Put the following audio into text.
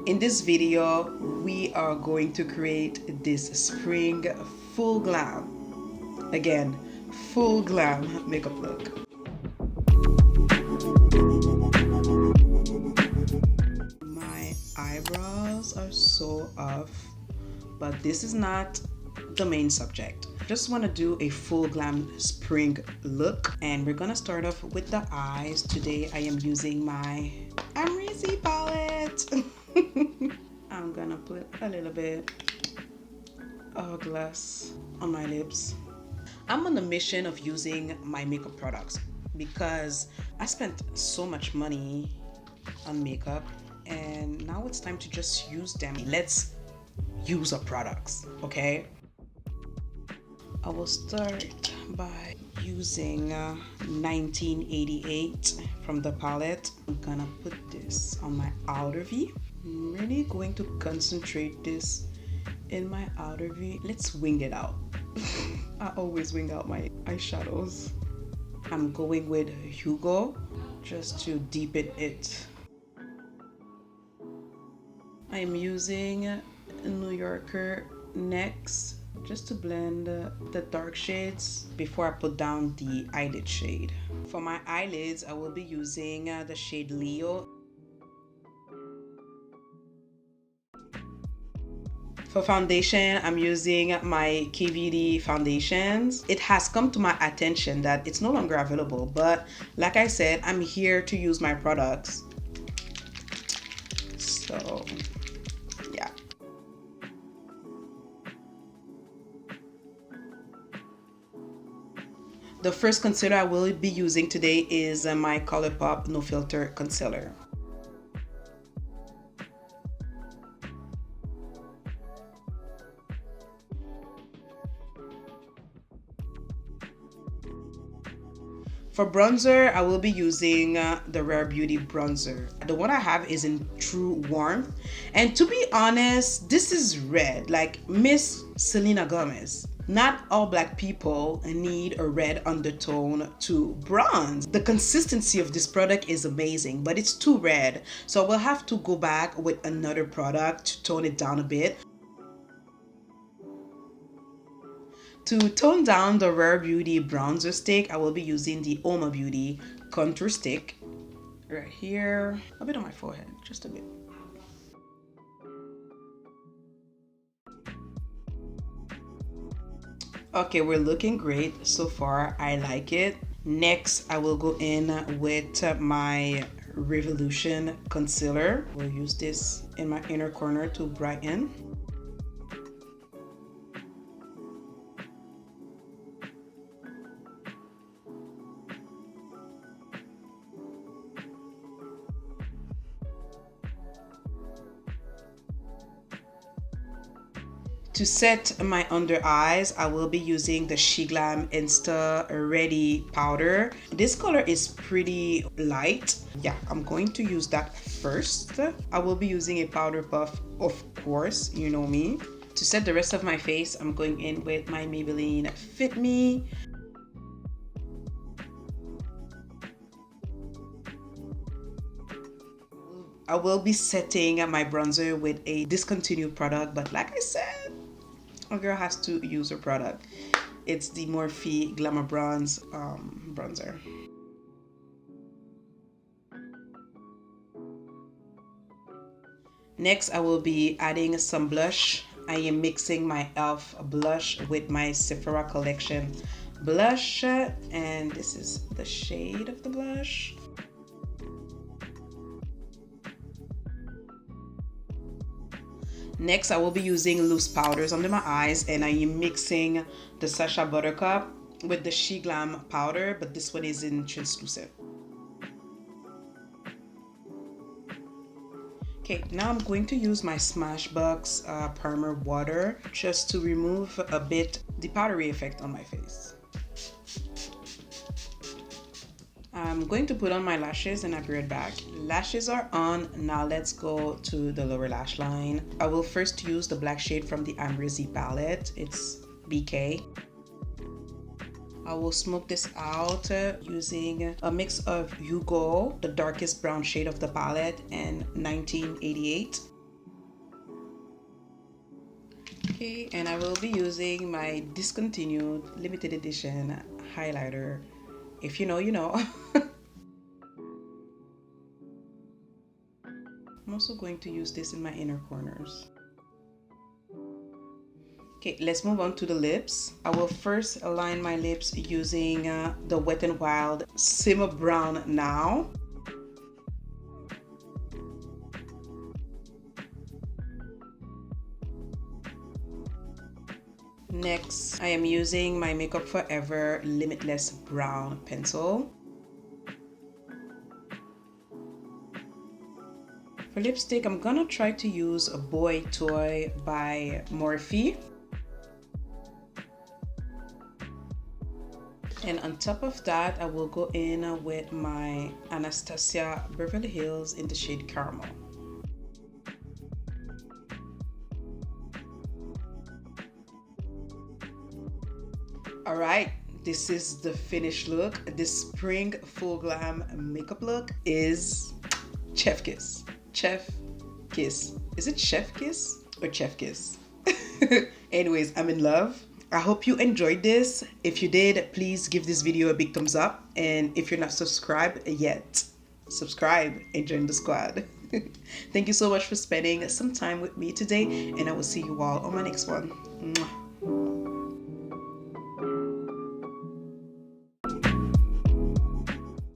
In this video, we are going to create this spring full glam. Again, full glam makeup look. My eyebrows are so off, but this is not the main subject. Just want to do a full glam spring look, and we're gonna start off with the eyes. Today I am using my Amrezy palette. I'm gonna put a little bit of gloss on my lips. I'm on a mission of using my makeup products because I spent so much money on makeup, and now it's time to just use them. Let's use our products, okay? I will start by using 1988 from the palette. I'm gonna put this on my outer V. I'm really going to concentrate this in my outer V. Let's wing it out. I always wing out my eyeshadows. I'm going with Hugo just to deepen it. I'm using New Yorker next just to blend the dark shades before I put down the eyelid shade. For my eyelids, I will be using the shade Leo. For foundation, I'm using my KVD foundations. It has come to my attention that it's no longer available, but like I said, I'm here to use my products. So yeah. The first concealer I will be using today is my ColourPop No Filter Concealer. For bronzer, I will be using the Rare Beauty bronzer. The one I have is in True Warmth. And to be honest, this is red, like Miss Selena Gomez. Not all black people need a red undertone to bronze. The consistency of this product is amazing, but it's too red. So I will have to go back with another product to tone it down a bit. To tone down the Rare Beauty bronzer stick, I will be using the Oma Beauty contour stick right here, a bit on my forehead, just a bit. Okay, we're looking great so far. I like it. Next, I will go in with my Revolution concealer. We'll use this in my inner corner to brighten. To set my under eyes, I will be using the GLAM Insta Ready powder. This color is pretty light. Yeah, I'm going to use that first. I will be using a powder puff, of course, you know me. To set the rest of my face, I'm going in with my Maybelline Fit Me. I will be setting my bronzer with a discontinued product, but like I said, a girl has to use her product. It's the Morphe Glamour Bronze bronzer. Next, I will be adding some blush. I am mixing my e.l.f. blush with my Sephora Collection blush, and this is the shade of the blush. Next, I will be using loose powders under my eyes, and I am mixing the Sacha Buttercup with the GLAM powder, but this one is in translucent. Okay, now I'm going to use my Smashbox Primer water just to remove a bit the powdery effect on my face. I'm going to put on my lashes and I'll be right back. Lashes are on. Now let's go to the lower lash line. I will first use the black shade from the Amrezy palette. It's BK. I will smoke this out using a mix of Hugo, the darkest brown shade of the palette, and 1988. Okay, and I will be using my discontinued limited edition highlighter. If you know, you know. I'm also going to use this in my inner corners. Okay, let's move on to the lips. I will first align my lips using the Wet n Wild Simmer Brown Now. Next, I am using my Makeup Forever Limitless Brown Pencil. For lipstick, I'm gonna try to use a Boy Toy by Morphe. And on top of that, I will go in with my Anastasia Beverly Hills in the shade Caramel. All right, this is the finished look. This spring full glam makeup look is chef kiss. Chef kiss. Is it chef kiss or chef kiss? Anyways, I'm in love. I hope you enjoyed this. If you did, please give this video a big thumbs up. And if you're not subscribed yet, subscribe and join the squad. Thank you so much for spending some time with me today, and I will see you all on my next one. Mwah.